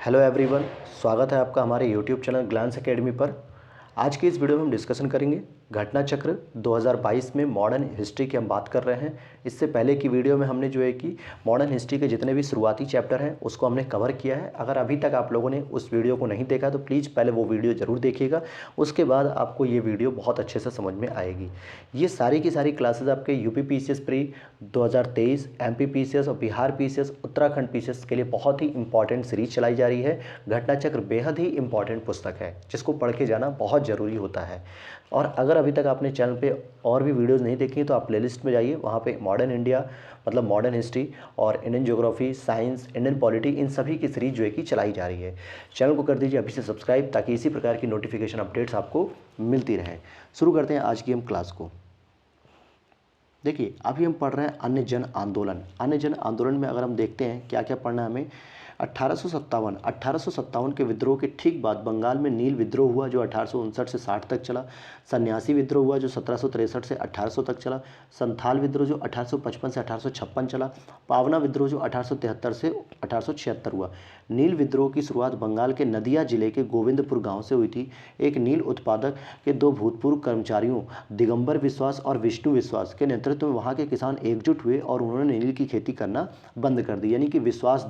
Hello everyone, स्वागत है आपका हमारे यूट्यूब चैनल ग्लैंस एकेडमी पर। आज की इस वीडियो में हम डिस्कशन करेंगे घटना चक्र 2022 में मॉडर्न हिस्ट्री की हम बात कर रहे हैं। इससे पहले की वीडियो में हमने जो है कि मॉडर्न हिस्ट्री के जितने भी शुरुआती चैप्टर हैं उसको हमने कवर किया है। अगर अभी तक आप लोगों ने उस वीडियो को नहीं देखा तो प्लीज़ पहले वो वीडियो ज़रूर देखिएगा, उसके बाद आपको ये वीडियो बहुत अच्छे से समझ में आएगी। ये सारी की सारी क्लासेज आपके UP PCS pre 2023, MP PCS और बिहार पीसीएस, उत्तराखंड पीसीएस के लिए बहुत ही इंपॉर्टेंट सीरीज चलाई जा रही है। घटना चक्र बेहद ही इंपॉर्टेंट पुस्तक है जिसको पढ़ के जाना बहुत ज़रूरी होता है। और अगर अभी तक आपने चैनल पे और भी वीडियोस नहीं देखी तो आप प्लेलिस्ट में जाइए, वहाँ पे मॉडर्न इंडिया मतलब मॉडर्न हिस्ट्री और Indian geography, science, Indian polity, इन सभी की सीरीज जो है कि चलाई जा रही है। चैनल को कर दीजिए अभी से सब्सक्राइब ताकि इसी प्रकार की नोटिफिकेशन अपडेट्स आपको मिलती रहे। शुरू करते हैं आज की हम क्लास को। देखिए, अभी हम पढ़ रहे हैं अन्य जन आंदोलन। अन्य जन आंदोलन में अगर हम देखते हैं क्या क्या पढ़ना है हमें, 1857 के विद्रोह के ठीक बाद बंगाल में नील विद्रोह हुआ जो 1859 से 60 तक चला। सन्यासी विद्रोह हुआ जो 1763 से 1800 तक चला। संथाल विद्रोह जो 1855 से 1856 चला। पावना विद्रोह जो 1873 से 1876 हुआ। नील विद्रोह की शुरुआत बंगाल के नदिया जिले के गोविंदपुर गांव से हुई थी। एक नील उत्पादक के दो भूतपूर्व कर्मचारियों दिगंबर विश्वास और विष्णु विश्वास के नेतृत्व में वहां के किसान एकजुट हुए और उन्होंने नील की खेती करना बंद कर दी, यानी कि विश्वास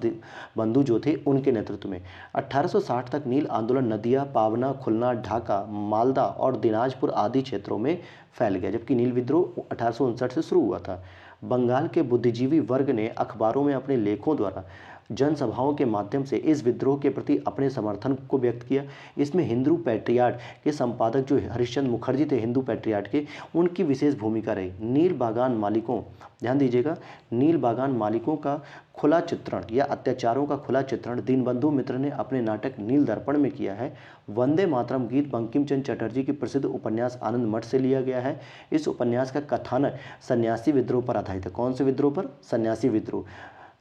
बंधु जो थे उनके नेतृत्व में। 1860 तक नील आंदोलन नदिया, पावना, खुलना, ढाका, मालदा और दिनाजपुर आदि क्षेत्रों में फैल गया, जबकि नील विद्रोह 1859 से शुरू हुआ था। बंगाल के बुद्धिजीवी वर्ग ने अखबारों में अपने लेखों द्वारा, जनसभाओं के माध्यम से इस विद्रोह के प्रति अपने समर्थन को व्यक्त किया। इसमें हिंदू पैट्रियाट के संपादक जो हरिश्चंद्र मुखर्जी थे, हिंदू पैट्रियाट के, उनकी विशेष भूमिका रही। नील बागान मालिकों, ध्यान दीजिएगा, नील बागान मालिकों का खुला चित्रण या अत्याचारों का खुला चित्रण दीनबंधु मित्र ने अपने नाटक नील दर्पण में किया है। वंदे मातरम गीत बंकिम चंद्र चटर्जी की प्रसिद्ध उपन्यास आनंद मठ से लिया गया है। इस उपन्यास का कथानक सन्यासी विद्रोह पर आधारित है। कौन से विद्रोह पर? सन्यासी विद्रोह।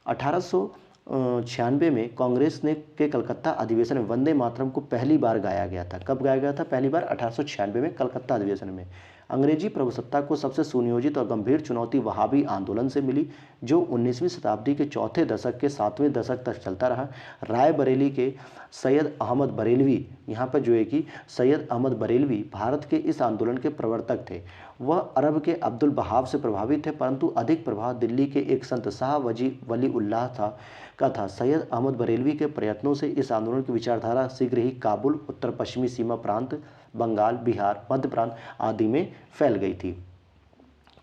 1896 में कांग्रेस ने के कलकत्ता अधिवेशन में वंदे मातरम को पहली बार गाया गया था। कब गाया गया था? पहली बार 1896 में कलकत्ता अधिवेशन में। अंग्रेजी प्रभुसत्ता को सबसे सुनियोजित और गंभीर चुनौती वहाबी आंदोलन से मिली जो 19वीं शताब्दी के चौथे दशक के 7वें दशक तक चलता रहा। रायबरेली के सैयद अहमद बरेलवी, यहाँ पर जो है कि सैयद अहमद बरेलवी भारत के इस आंदोलन के प्रवर्तक थे। वह अरब के अब्दुल बहाव से प्रभावित थे, परंतु अधिक प्रभाव दिल्ली के एक संत शाह वली उल्लाह था। सैयद अहमद बरेलवी के प्रयत्नों से इस आंदोलन की विचारधारा शीघ्र ही काबुल, उत्तर पश्चिमी सीमा प्रांत, बंगाल, बिहार, मध्य प्रांत आदि में फैल गई थी।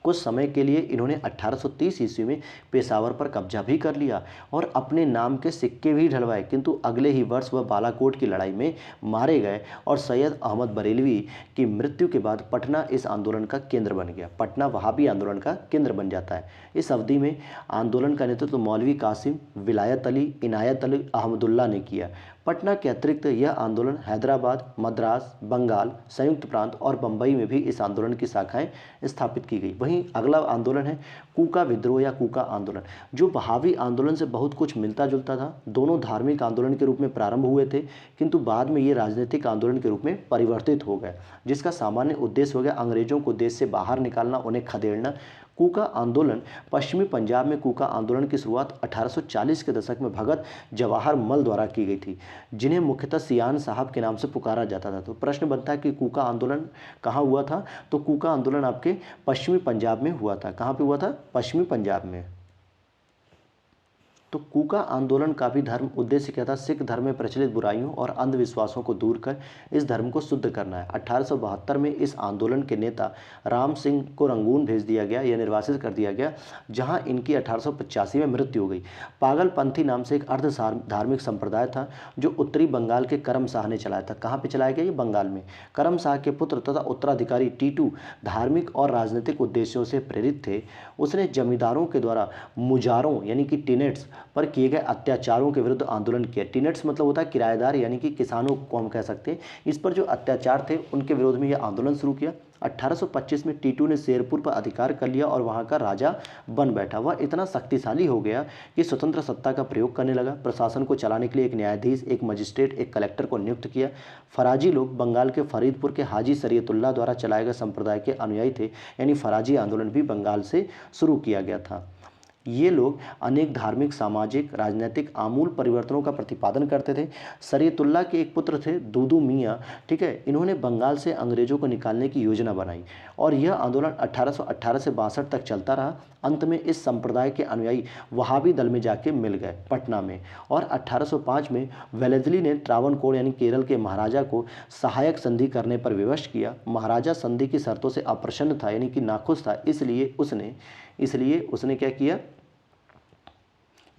कुछ समय के लिए इन्होंने 1830 ईस्वी में पेशावर पर कब्जा भी कर लिया और अपने नाम के सिक्के भी ढलवाए, किंतु अगले ही वर्ष वह बालाकोट की लड़ाई में मारे गए और सैयद अहमद बरेलवी की मृत्यु के बाद पटना इस आंदोलन का केंद्र बन गया। पटना वहाबी आंदोलन का केंद्र बन जाता है। इस अवधि में आंदोलन का नेतृत्व मौलवी कासिम, विलायत अली, इनायत अली, अहमदुल्ला ने किया। पटना के अतिरिक्त यह आंदोलन हैदराबाद, मद्रास, बंगाल, संयुक्त प्रांत और बंबई में भी इस आंदोलन की शाखाएं स्थापित की गई। वहीं अगला आंदोलन है कूका विद्रोह या कूका आंदोलन, जो बहावी आंदोलन से बहुत कुछ मिलता जुलता था। दोनों धार्मिक आंदोलन के रूप में प्रारंभ हुए थे, किंतु बाद में ये राजनीतिक आंदोलन के रूप में परिवर्तित हो गए, जिसका सामान्य उद्देश्य हो गया अंग्रेजों को देश से बाहर निकालना, उन्हें खदेड़ना। कूका आंदोलन पश्चिमी पंजाब में कूका आंदोलन की शुरुआत 1840 के दशक में भगत जवाहर मल द्वारा की गई थी, जिन्हें मुख्यतः सियान साहब के नाम से पुकारा जाता था। तो प्रश्न बनता है कि कूका आंदोलन कहाँ हुआ था? तो कूका आंदोलन आपके पश्चिमी पंजाब में हुआ था। कहाँ पे हुआ था? पश्चिमी पंजाब में। तो कूका आंदोलन का भी धर्म उद्देश्य क्या था? सिख धर्म में प्रचलित बुराइयों और अंधविश्वासों को दूर कर इस धर्म को शुद्ध करना है। 1872 में इस आंदोलन के नेता राम सिंह को रंगून भेज दिया गया या निर्वासित कर दिया गया, जहां इनकी 1885 में मृत्यु हो गई। पागलपंथी नाम से एक अर्ध धार्मिक संप्रदाय था जो उत्तरी बंगाल के करम शाह ने चलाया था। कहाँ पर चलाया गया? ये बंगाल में। करम शाह के पुत्र तथा उत्तराधिकारी टीटू धार्मिक और राजनीतिक उद्देश्यों से प्रेरित थे। उसने जमींदारों के द्वारा मुजारों यानी कि टिनेट्स पर किए गए अत्याचारों के विरुद्ध आंदोलन किया। टिनेट्स मतलब होता है किराएदार, यानी कि किसानों को हम कह सकते हैं। इस पर जो अत्याचार थे उनके विरोध में यह आंदोलन शुरू किया। 1825 में टीटू ने शेरपुर पर अधिकार कर लिया और वहां का राजा बन बैठा। वह इतना शक्तिशाली हो गया कि स्वतंत्र सत्ता का प्रयोग करने लगा। प्रशासन को चलाने के लिए एक न्यायाधीश, एक मजिस्ट्रेट, एक कलेक्टर को नियुक्त किया। फराजी लोग बंगाल के फरीदपुर के हाजी शरीयतुल्लाह द्वारा चलाए गए संप्रदाय के अनुयायी थे, यानी फराजी आंदोलन भी बंगाल से शुरू किया गया था। ये लोग अनेक धार्मिक, सामाजिक, राजनीतिक आमूल परिवर्तनों का प्रतिपादन करते थे। शरीयतुल्लाह के एक पुत्र थे दूदू मियाँ, ठीक है, इन्होंने बंगाल से अंग्रेजों को निकालने की योजना बनाई और यह आंदोलन 1818 से 62 तक चलता रहा। अंत में इस संप्रदाय के अनुयायी वहाबी दल में जाके मिल गए पटना में, और 1805 में वेलेस्ली ने त्रावणकोर यानी केरल के महाराजा को सहायक संधि करने पर विवश किया। महाराजा संधि की शर्तों से अप्रसन्न था यानी कि नाखुश था, इसलिए उसने क्या किया,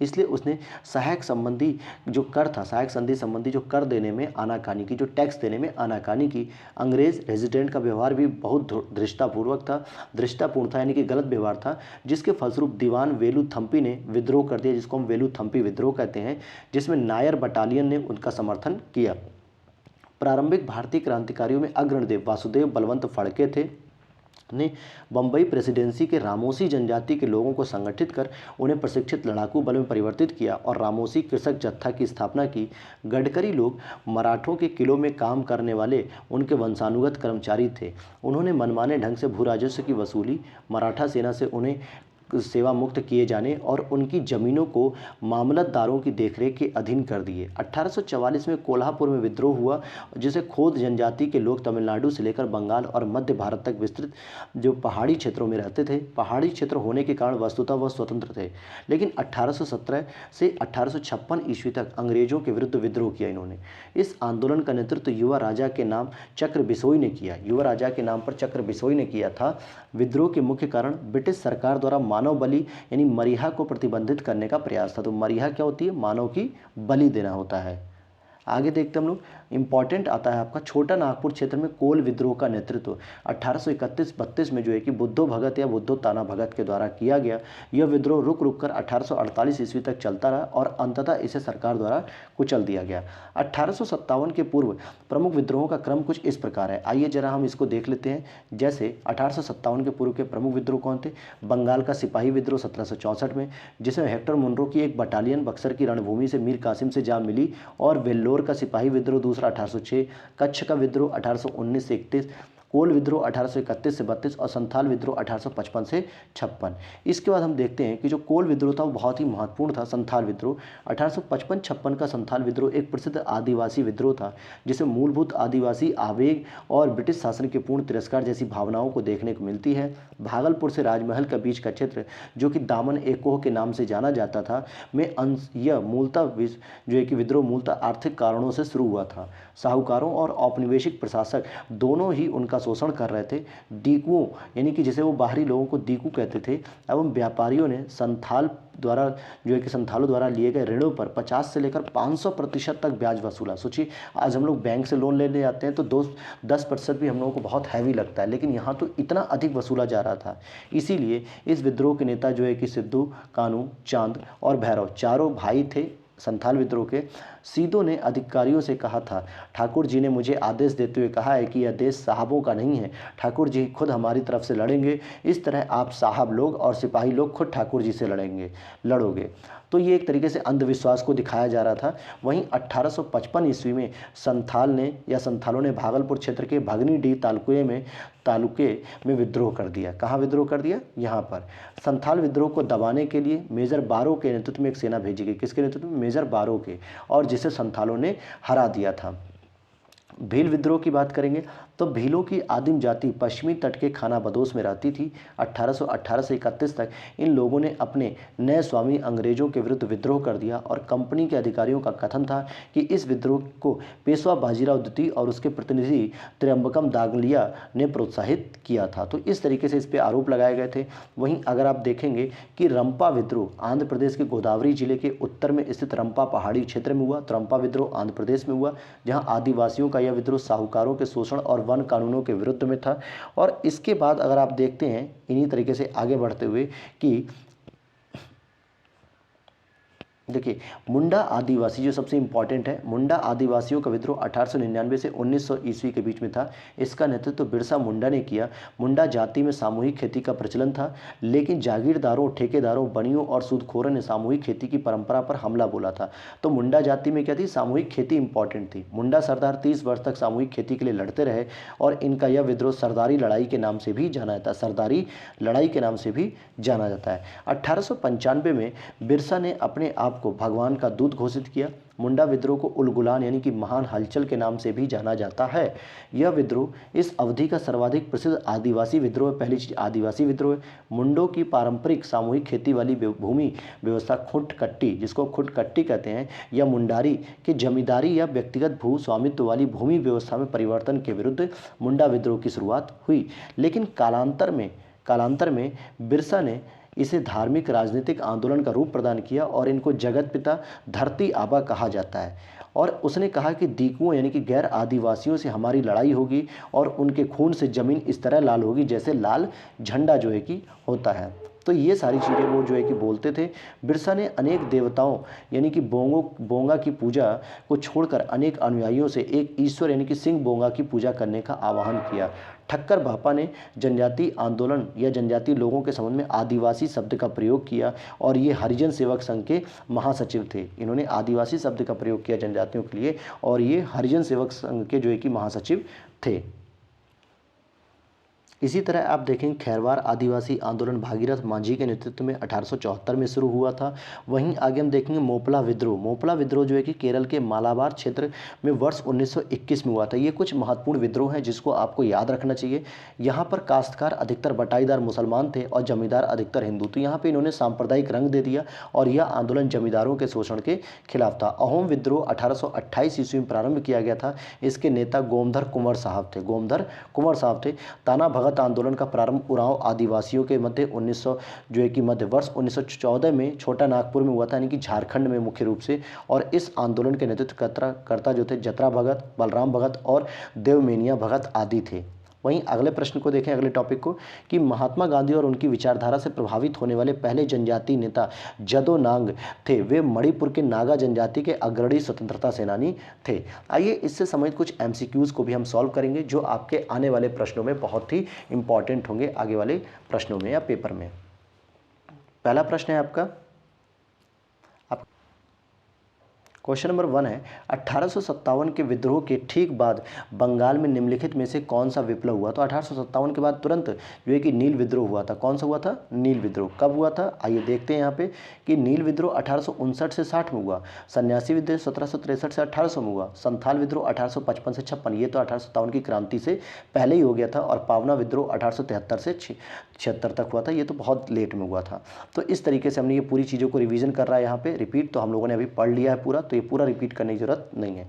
इसलिए उसने सहायक संधि संबंधी जो कर देने में आनाकानी की, जो टैक्स देने में आनाकानी की। अंग्रेज रेजिडेंट का व्यवहार भी बहुत धृष्टापूर्ण था यानी कि गलत व्यवहार था, जिसके फलस्वरूप दीवान वेलुथम्पी ने विद्रोह कर दिया, जिसको हम वेलुथम्पी विद्रोह कहते हैं, जिसमें नायर बटालियन ने उनका समर्थन किया। प्रारंभिक भारतीय क्रांतिकारियों में अग्रणी वासुदेव बलवंत फड़के थे ने बम्बई प्रेसिडेंसी के रामोसी जनजाति के लोगों को संगठित कर उन्हें प्रशिक्षित लड़ाकू बल में परिवर्तित किया और रामोसी कृषक जत्था की स्थापना की। गडकरी लोग मराठों के किलों में काम करने वाले उनके वंशानुगत कर्मचारी थे। उन्होंने मनमाने ढंग से भू राजस्व की वसूली, मराठा सेना से उन्हें सेवा मुक्त किए जाने और उनकी जमीनों को मामलतदारों की देखरेख के अधीन कर दिए। 1844 में कोल्हापुर में विद्रोह हुआ, जिसे खोद जनजाति के लोग तमिलनाडु से लेकर बंगाल और मध्य भारत तक विस्तृत जो पहाड़ी क्षेत्रों में रहते थे, पहाड़ी क्षेत्र होने के कारण वस्तुतः वह स्वतंत्र थे, लेकिन 1817 से 1856 ईस्वी तक अंग्रेजों के विरुद्ध विद्रोह किया इन्होंने। इस आंदोलन का नेतृत्व युवा राजा के नाम चक्र बिसोई ने किया। युवा राजा के नाम पर चक्र बिसोई ने किया था। विद्रोह के मुख्य कारण ब्रिटिश सरकार द्वारा मानव बलि यानी मरीहा को प्रतिबंधित करने का प्रयास था। तो मरीहा क्या होती है, मानव की बलि देना होता है। आगे देखते हम लोग, इंपॉर्टेंट आता है आपका छोटा नागपुर क्षेत्र में कोल विद्रोह का नेतृत्व 1831-32 में जो है कि बुद्धो भगत या बुद्धो ताना भगत के द्वारा किया गया। यह विद्रोह रुक कर 1848 ईस्वी तक चलता रहा और अंततः इसे सरकार द्वारा कुचल दिया गया। 1857 के पूर्व प्रमुख विद्रोहों का क्रम कुछ इस प्रकार है, आइए जरा हम इसको देख लेते हैं। जैसे 1857 के पूर्व के प्रमुख विद्रोह कौन थे? बंगाल का सिपाही विद्रोह 1764 में, जिसमें हेक्टर मुनरो की एक बटालियन बक्सर की रणभूमि से मीर कासिम से जा मिली, और वेल्लोर का सिपाही विद्रोह दूसरा 1806, कच्छ का विद्रोह 1819 से 31, कोल विद्रोह 1831 से 32 और संथाल विद्रोह 1855 से 56। इसके बाद हम देखते हैं कि जो कोल विद्रोह था वो बहुत ही महत्वपूर्ण था। संथाल विद्रोह 1855-56 का संथाल विद्रोह एक प्रसिद्ध आदिवासी विद्रोह था, जिसमें मूलभूत आदिवासी आवेग और ब्रिटिश शासन के पूर्ण तिरस्कार जैसी भावनाओं को देखने को मिलती है। भागलपुर से राजमहल के बीच का क्षेत्र, जो कि दामन एकोह के नाम से जाना जाता था, में यह मूलतः जो है कि विद्रोह मूलतः आर्थिक कारणों से शुरू हुआ था। साहूकारों और औपनिवेशिक प्रशासक दोनों ही उनका शोषण कर रहे थे। दीकुओं यानी कि जिसे वो बाहरी लोगों को दीकू कहते थे, एवं व्यापारियों ने संथालों द्वारा लिए गए ऋणों पर 50 से लेकर 500% तक ब्याज वसूला। सोचिए, आज हम लोग बैंक से लोन लेने जाते हैं तो 10% भी हम लोगों को बहुत हैवी लगता है, लेकिन यहाँ तो इतना अधिक वसूला जा रहा था। इसीलिए इस विद्रोह के नेता जो है कि सिद्धू, कानू, चांद और भैरव चारों भाई थे संथाल विद्रोह के। सीधो ने अधिकारियों से कहा था, ठाकुर जी ने मुझे आदेश देते हुए कहा है कि यह देश साहबों का नहीं है, ठाकुर जी खुद हमारी तरफ से लड़ेंगे। इस तरह आप साहब लोग और सिपाही लोग खुद ठाकुर जी से लड़ोगे। तो ये एक तरीके से अंधविश्वास को दिखाया जा रहा था। वहीं 1855 ईस्वी में संथालों ने भागलपुर क्षेत्र के भगनी-डी तालुके में विद्रोह कर दिया। कहाँ विद्रोह कर दिया? यहाँ पर। संथाल विद्रोह को दबाने के लिए मेजर बारो के नेतृत्व में एक सेना भेजी गई। किसके नेतृत्व में? मेजर बारो के, और जिसे संथालों ने हरा दिया था। भील विद्रोह की बात करेंगे तो भीलों की आदिम जाति पश्चिमी तट के खाना बदोश में रहती थी। 1818 से 31 तक इन लोगों ने अपने नए स्वामी अंग्रेजों के विरुद्ध विद्रोह कर दिया, और कंपनी के अधिकारियों का कथन था कि इस विद्रोह को पेशवा बाजीराव द्वितीय और उसके प्रतिनिधि त्र्यंबकम दागलिया ने प्रोत्साहित किया था। तो इस तरीके से इस पर आरोप लगाए गए थे। वहीं अगर आप देखेंगे कि रंपा विद्रोह आंध्र प्रदेश के गोदावरी जिले के उत्तर में स्थित रंपा पहाड़ी क्षेत्र में हुआ। तो रंपा विद्रोह आंध्र प्रदेश में हुआ, जहाँ आदिवासियों का यह विद्रोह साहूकारों के शोषण और वन कानूनों के विरुद्ध में था। और इसके बाद अगर आप देखते हैं इन्हीं तरीके से आगे बढ़ते हुए कि देखिए, मुंडा आदिवासी जो सबसे इंपॉर्टेंट है, मुंडा आदिवासियों का विद्रोह 1899 से 1900 ईस्वी के बीच में था। इसका नेतृत्व बिरसा मुंडा ने किया। मुंडा जाति में सामूहिक खेती का प्रचलन था, लेकिन जागीरदारों, ठेकेदारों, बनियों और सूदखोरों ने सामूहिक खेती की परंपरा पर हमला बोला था। तो मुंडा जाति में क्या थी, सामूहिक खेती इंपॉर्टेंट थी। मुंडा सरदार 30 वर्ष तक सामूहिक खेती के लिए लड़ते रहे और इनका यह विद्रोह सरदारी लड़ाई के नाम से भी जाना जाता है, सरदारी लड़ाई के नाम से भी जाना जाता है। 1895 में बिरसा ने अपने आप को भगवान का दूत घोषित किया। मुंडा विद्रोह को उलगुलान यानी कि महान हलचल के नाम से भी जाना जाता है। यह विद्रोह इस अवधि का सर्वाधिक प्रसिद्ध आदिवासी विद्रोह है। पहली चीज आदिवासी विद्रोह है। मुंडों की पारंपरिक सामूहिक खेती वाली भूमि व्यवस्था खुटकट्टी, जिसको खुटकट्टी कहते हैं, या मुंडारी की जमींदारी या व्यक्तिगत भू स्वामित्व वाली भूमि व्यवस्था में परिवर्तन के विरुद्ध मुंडा विद्रोह की शुरुआत हुई। लेकिन कालांतर में बिरसा ने इसे धार्मिक राजनीतिक आंदोलन का रूप प्रदान किया और इनको जगत पिता धरती आबा कहा जाता है। और उसने कहा कि दीकुओं यानी कि गैर आदिवासियों से हमारी लड़ाई होगी और उनके खून से जमीन इस तरह लाल होगी जैसे लाल झंडा जो है कि होता है। तो ये सारी चीज़ें वो जो है कि बोलते थे। बिरसा ने अनेक देवताओं यानी कि बोंगा की पूजा को छोड़कर अनेक अनुयायियों से एक ईश्वर यानी कि सिंह बोंगा की पूजा करने का आह्वान किया। ठक्कर भापा ने जनजातीय आंदोलन या जनजातीय लोगों के संबंध में आदिवासी शब्द का प्रयोग किया और ये हरिजन सेवक संघ के महासचिव थे। इन्होंने आदिवासी शब्द का प्रयोग किया जनजातियों के लिए और ये हरिजन सेवक संघ के जो है कि महासचिव थे। इसी तरह आप देखें खैरवार आदिवासी आंदोलन भागीरथ मांझी के नेतृत्व में 1874 में शुरू हुआ था। वहीं आगे हम देखेंगे मोपला विद्रोह जो है कि केरल के मालाबार क्षेत्र में वर्ष 1921 में हुआ था। ये कुछ महत्वपूर्ण विद्रोह हैं जिसको आपको याद रखना चाहिए। यहाँ पर काश्तकार अधिकतर बटाईदार मुसलमान थे और जमींदार अधिकतर हिंदू। तो यहाँ पर इन्होंने सांप्रदायिक रंग दे दिया और यह आंदोलन जमींदारों के शोषण के खिलाफ था। अहोम विद्रोह 1828 ईस्वी में प्रारंभ किया गया था। इसके नेता गोमधर कुंवर साहब थे। ताना भगत आंदोलन का प्रारंभ उरांव आदिवासियों के मध्य 1900 जो है कि मध्य वर्ष 1914 में छोटा नागपुर में हुआ था, यानी कि झारखंड में मुख्य रूप से। और इस आंदोलन के नेतृत्व करता जो थे जतरा भगत, बलराम भगत और देवमेनिया भगत आदि थे। वहीं अगले प्रश्न को देखें, अगले टॉपिक को, कि महात्मा गांधी और उनकी विचारधारा से प्रभावित होने वाले पहले जनजातीय नेता जदो नांग थे। वे मणिपुर के नागा जनजाति के अग्रणी स्वतंत्रता सेनानी थे। आइए इससे संबंधित कुछ एमसीक्यूज को भी हम सॉल्व करेंगे जो आपके आने वाले प्रश्नों में बहुत ही इंपॉर्टेंट होंगे, आगे वाले प्रश्नों में या पेपर में। पहला प्रश्न है आपका, क्वेश्चन नंबर 1 है 1857 के विद्रोह के ठीक बाद बंगाल में निम्नलिखित में से कौन सा विप्लव हुआ। तो 1857 के बाद तुरंत जो है कि नील विद्रोह हुआ था। कौन सा हुआ था? नील विद्रोह। कब हुआ था? आइए देखते हैं यहाँ पे कि नील विद्रोह 1859 से 60 में हुआ। सन्यासी विद्रोह 1763 से 1800 में हुआ। संथाल विद्रोह 1855 से 56, ये तो 1857 की क्रांति से पहले ही हो गया था। और पावना विद्रोह 1873 से 76 तक हुआ था, ये तो बहुत लेट में हुआ था। तो इस तरीके से हमने ये पूरी चीज़ों को रिवीजन कर रहा है यहाँ पे रिपीट, तो हम लोगों ने अभी पढ़ लिया है पूरा, तो ये पूरा रिपीट करने की जरूरत नहीं है।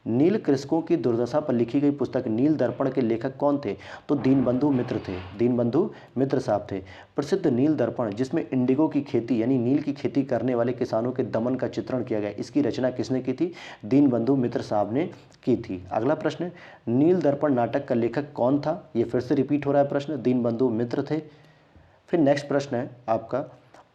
नील कृषकों की दुर्दशा पर लिखी गई पुस्तक नील दर्पण के लेखक कौन थे? तो दीनबंधु मित्र थे, दीनबंधु मित्र साहब थे। प्रसिद्ध नील दर्पण जिसमें इंडिगो की खेती यानी नील की खेती करने वाले किसानों के दमन का चित्रण किया गया, इसकी रचना किसने की थी? दीनबंधु मित्र साहब ने की थी। अगला प्रश्न, नील दर्पण नाटक का लेखक कौन था? ये फिर से रिपीट हो रहा है प्रश्न, दीनबंधु मित्र थे। फिर नेक्स्ट प्रश्न है आपका,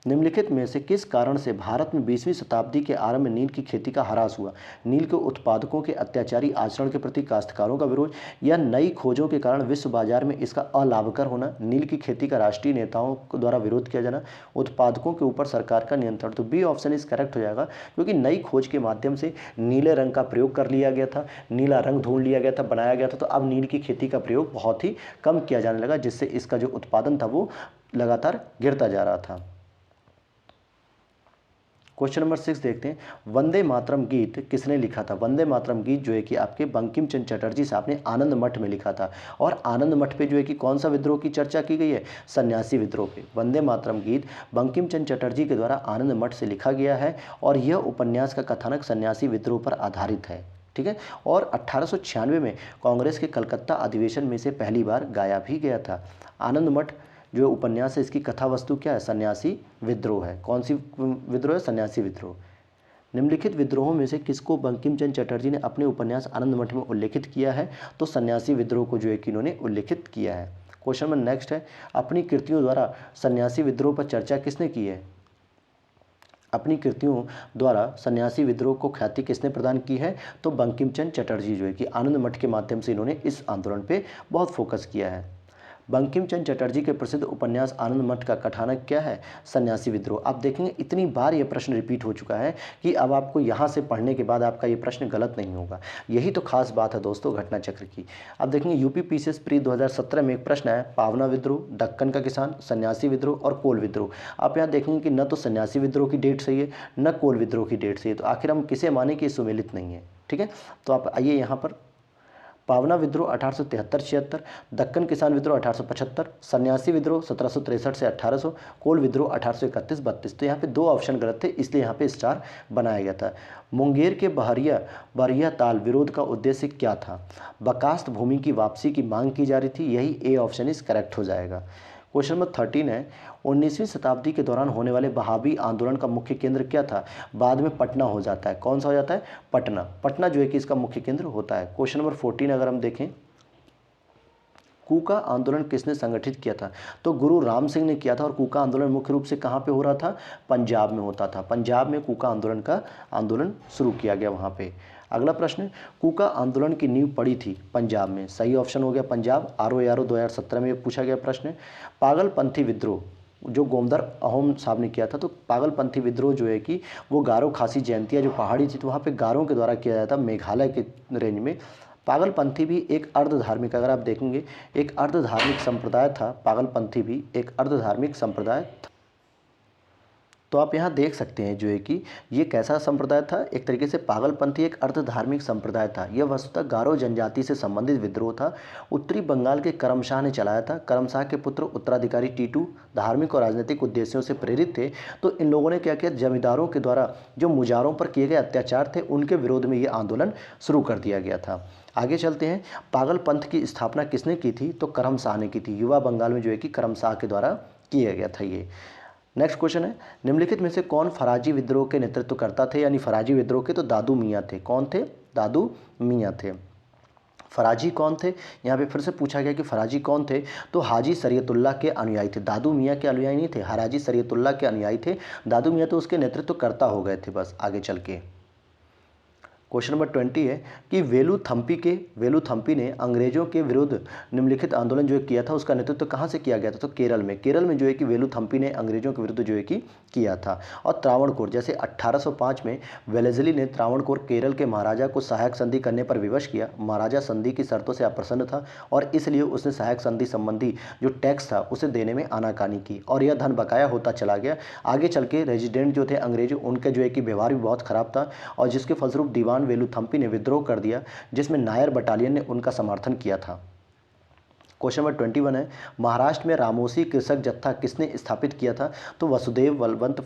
निम्नलिखित में से किस कारण से भारत में 20वीं शताब्दी के आरंभ में नील की खेती का ह्रास हुआ? नील के उत्पादकों के अत्याचारी आचरण के प्रति काश्तकारों का विरोध, या नई खोजों के कारण विश्व बाजार में इसका अलाभकर होना, नील की खेती का राष्ट्रीय नेताओं द्वारा विरोध किया जाना, उत्पादकों के ऊपर सरकार का नियंत्रण। तो बी ऑप्शन इस करेक्ट हो जाएगा, क्योंकि नई खोज के माध्यम से नीले रंग का प्रयोग कर लिया गया था, नीला रंग ढूंढ लिया गया था, बनाया गया था। तो अब नील की खेती का प्रयोग बहुत ही कम किया जाने लगा, जिससे इसका जो उत्पादन था वो लगातार गिरता जा रहा था। क्वेश्चन नंबर 6 देखते हैं, वंदे मातरम गीत किसने लिखा था? वंदे मातरम गीत जो है कि आपके बंकिम चंद्र चटर्जी साहब ने आनंद मठ में लिखा था। और आनंद मठ पे जो है कि कौन सा विद्रोह की चर्चा की गई है? सन्यासी विद्रोह पे। वंदे मातरम गीत बंकिम चंद्र चटर्जी के द्वारा आनंद मठ से लिखा गया है और यह उपन्यास का कथानक सन्यासी विद्रोह पर आधारित है। ठीक है। और 1896 में कांग्रेस के कलकत्ता अधिवेशन में से पहली बार गाया भी गया था। आनंद मठ जो उपन्यास है इसकी कथा वस्तु क्या है? सन्यासी विद्रोह है। कौन सी विद्रोह है? सन्यासी विद्रोह। निम्नलिखित विद्रोहों में से किसको बंकिम चंद्र चटर्जी ने अपने उपन्यास आनंद मठ में उल्लेखित किया है? तो सन्यासी विद्रोह को जो है कि इन्होंने उल्लेखित किया है। क्वेश्चन नंबर नेक्स्ट है, अपनी कृतियों द्वारा सन्यासी विद्रोह पर चर्चा किसने की है? अपनी कृतियों द्वारा सन्यासी विद्रोह को ख्याति किसने प्रदान की है? तो बंकिम चंद्र चटर्जी जो है कि आनंद मठ के माध्यम से इन्होंने इस आंदोलन पे बहुत फोकस किया है। बंकिम चंद्र चटर्जी के प्रसिद्ध उपन्यास आनंद मठ का कथानक क्या है? सन्यासी विद्रोह। आप देखेंगे इतनी बार ये प्रश्न रिपीट हो चुका है कि अब आपको यहाँ से पढ़ने के बाद आपका ये प्रश्न गलत नहीं होगा। यही तो खास बात है दोस्तों घटना चक्र की। अब देखेंगे यूपी पीसीएस प्री 2017 में एक प्रश्न है, पावना विद्रोह, दक्कन का किसान, सन्यासी विद्रोह और कोल विद्रोह। आप यहाँ देखेंगे कि न तो सन्यासी विद्रोह की डेट सही है, न कोल विद्रोह की डेट सही है, तो आखिर हम किसे माने कि सुमेलित नहीं है। ठीक है, तो आप आइए यहाँ पर, पावना विद्रोह 1873-76, दक्कन किसान विद्रोह 1875, सन्यासी विद्रोह 1763 से 1800, कोल विद्रोह 1831-32। तो यहाँ पे 2 ऑप्शन गलत थे, इसलिए यहाँ पे स्टार बनाया गया था। मुंगेर के बहरिया ताल विरोध का उद्देश्य क्या था? बकास्त भूमि की वापसी की मांग की जा रही थी, यही ए ऑप्शन इस करेक्ट हो जाएगा। क्वेश्चन नंबर 13 है, 19वीं शताब्दी के दौरान होने वाले वहाबी आंदोलन का मुख्य केंद्र क्या था? बाद में पटना हो जाता है। कौन सा हो जाता है? पटना। पटना जो है कि इसका मुख्य केंद्र होता है। क्वेश्चन नंबर 14 अगर हम देखें, कूका आंदोलन किसने संगठित किया था? तो गुरु राम सिंह ने किया था। और कूका आंदोलन मुख्य रूप से कहाँ पे हो रहा था? पंजाब में होता था। पंजाब में कूका आंदोलन शुरू किया गया वहाँ पे। अगला प्रश्न, कूका आंदोलन की नींव पड़ी थी पंजाब में। सही ऑप्शन हो गया पंजाब। आरओ 2017 में पूछा गया प्रश्न। पागलपंथी विद्रोह जो गोमदर अहोम साहब ने किया था, तो पागलपंथी विद्रोह जो है कि वो गारो खासी जयंतिया जो पहाड़ी थी, तो वहाँ पे गारों के द्वारा किया जाता मेघालय के रेंज में। पागलपंथी भी एक अर्ध धार्मिक, अगर आप देखेंगे, एक अर्ध धार्मिक संप्रदाय था। पागलपंथी भी एक अर्ध धार्मिक संप्रदाय था। तो आप यहाँ देख सकते हैं जो है कि ये कैसा संप्रदाय था? एक तरीके से पागलपंथी एक अर्ध धार्मिक संप्रदाय था। यह वस्तुतः गारो जनजाति से संबंधित विद्रोह था। उत्तरी बंगाल के करमशाह ने चलाया था। करमशाह के पुत्र उत्तराधिकारी टीटू धार्मिक और राजनीतिक उद्देश्यों से प्रेरित थे। तो इन लोगों ने क्या किया? जमींदारों के द्वारा जो मुजारों पर किए गए अत्याचार थे, उनके विरोध में ये आंदोलन शुरू कर दिया गया था। आगे चलते हैं, पागल पंथ की स्थापना किसने की थी? तो करमशाह ने की थी। युवा बंगाल में जो है कि करमशाह के द्वारा किया गया था ये। नेक्स्ट क्वेश्चन है, निम्नलिखित में से कौन फराजी विद्रोह के नेतृत्व करता थे? यानी फराजी विद्रोह के तो दादू मियाँ थे। कौन थे? दादू मियाँ थे। फराजी कौन थे? यहाँ पे फिर से पूछा गया कि फराजी कौन थे? तो हाजी शरीयतुल्लाह के अनुयायी थे। दादू मियाँ के अनुयायी नहीं थे, हाजी शरीयतुल्लाह के अनुयायी थे। दादू मियाँ तो उसके नेतृत्व करता हो गए थे बस आगे चल के। क्वेश्चन नंबर 20 है कि वेलुथम्पी ने अंग्रेजों के विरुद्ध निम्नलिखित आंदोलन जो किया था, उसका नेतृत्व कहाँ से किया गया था? तो केरल में। केरल में जो है कि वेलुथम्पी ने अंग्रेजों के विरुद्ध जो है कि किया था। और त्रावणकोर, जैसे 1805 में वेलेस्ली ने त्रावणकोर केरल के महाराजा को सहायक संधि करने पर विवश किया। महाराजा संधि की शर्तों से अप्रसन्न था और इसलिए उसने सहायक संधि संबंधी जो टैक्स था उसे देने में आनाकानी की और यह धन बकाया होता चला गया। आगे चल के रेजिडेंट जो थे अंग्रेज, उनके जो है कि व्यवहार भी बहुत खराब था और जिसके फलस्वरूप दीवान वेलुथम्पी ने विद्रोह कर दिया, जिसमें नायर बटालियन ने उनका समर्थन किया था। क्वेश्चन नंबर 21 है, महाराष्ट्र में रामोसी कृषक जत्था किसने स्थापित किया था? तो वसुदेव बलवंत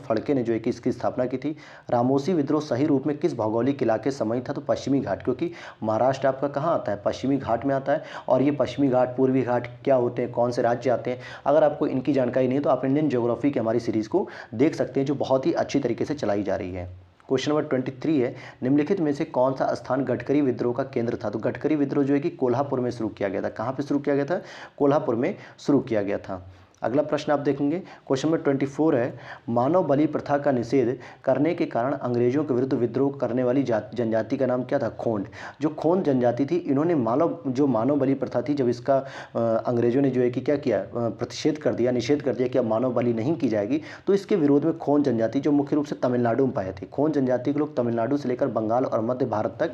फड़के ने जो है कि इसकी स्थापना की थी। रामोसी विद्रोह सही रूप में किस भौगोलिक इलाके समय था? तो पश्चिमी घाट, क्योंकि महाराष्ट्र आपका कहाँ आता है? पश्चिमी घाट में आता है। और ये पश्चिमी घाट, पूर्वी घाट क्या होते हैं, कौन से राज्य आते हैं? अगर आपको इनकी जानकारी नहीं है तो आप इंडियन ज्योग्राफी की हमारी सीरीज़ को देख सकते हैं, जो बहुत ही अच्छी तरीके से चलाई जा रही है। क्वेश्चन नंबर 23 है, निम्नलिखित में से कौन सा स्थान गडकरी विद्रोह का केंद्र था? तो गडकरी विद्रोह जो है कि कोल्हापुर में शुरू किया गया था। कहाँ पे शुरू किया गया था? कोल्हापुर में शुरू किया गया था। अगला प्रश्न आप देखेंगे, क्वेश्चन नंबर 24 है, मानव बलि प्रथा का निषेध करने के कारण अंग्रेजों के विरुद्ध विद्रोह करने वाली जनजाति का नाम क्या था? खोंड। जो खोंड जनजाति थी, इन्होंने मानव बलि प्रथा थी, जब इसका अंग्रेजों ने जो है कि क्या किया? प्रतिषेध कर दिया, निषेध कर दिया कि अब मानव बलि नहीं की जाएगी। तो इसके विरोध में खोंड जनजाति, जो मुख्य रूप से तमिलनाडु में पाए थे, खोंड जनजाति के लोग तमिलनाडु से लेकर बंगाल और मध्य भारत तक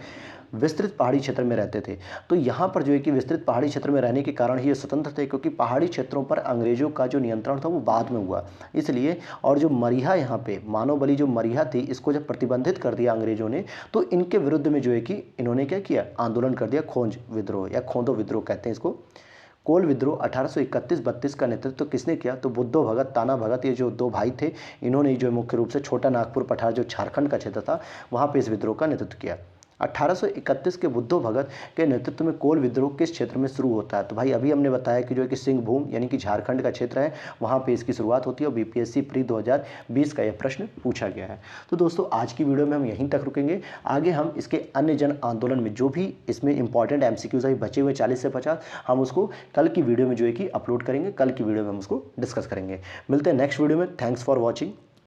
विस्तृत पहाड़ी क्षेत्र में रहते थे। तो यहाँ पर जो है कि विस्तृत पहाड़ी क्षेत्र में रहने के कारण ही ये स्वतंत्र थे, क्योंकि पहाड़ी क्षेत्रों पर अंग्रेजों का जो नियंत्रण था वो बाद में हुआ, इसलिए। और जो मरीहा, यहाँ पे मानव बलि जो मरीहा थी, इसको जब प्रतिबंधित कर दिया अंग्रेजों ने, तो इनके विरुद्ध में जो है कि इन्होंने क्या किया? आंदोलन कर दिया, खोंज विद्रोह या खोंदो विद्रोह कहते हैं इसको। कोल विद्रोह 1831-32 का नेतृत्व किसने किया? तो बुद्धो भगत, ताना भगत, ये जो 2 भाई थे, इन्होंने जो मुख्य रूप से छोटा नागपुर पठार जो झारखंड का क्षेत्र था, वहाँ पे इस विद्रोह का नेतृत्व किया। 1831 के बुद्धो भगत के नेतृत्व में कोल विद्रोह किस क्षेत्र में शुरू होता है? तो भाई अभी हमने बताया कि जो है कि सिंहभूम यानी कि झारखंड का क्षेत्र है, वहाँ पे इसकी शुरुआत होती है और बीपीएससी प्री 2020 का यह प्रश्न पूछा गया है। तो दोस्तों आज की वीडियो में हम यहीं तक रुकेंगे। आगे हम इसके अन्य जन आंदोलन में जो भी इसमें इंपॉर्टेंट MCQs है बचे हुए 40 से 50, हम उसको कल की वीडियो में जो है कि अपलोड करेंगे। कल की वीडियो में हम उसको डिस्कस करेंगे। मिलते हैं नेक्स्ट वीडियो में। Thanks for watching.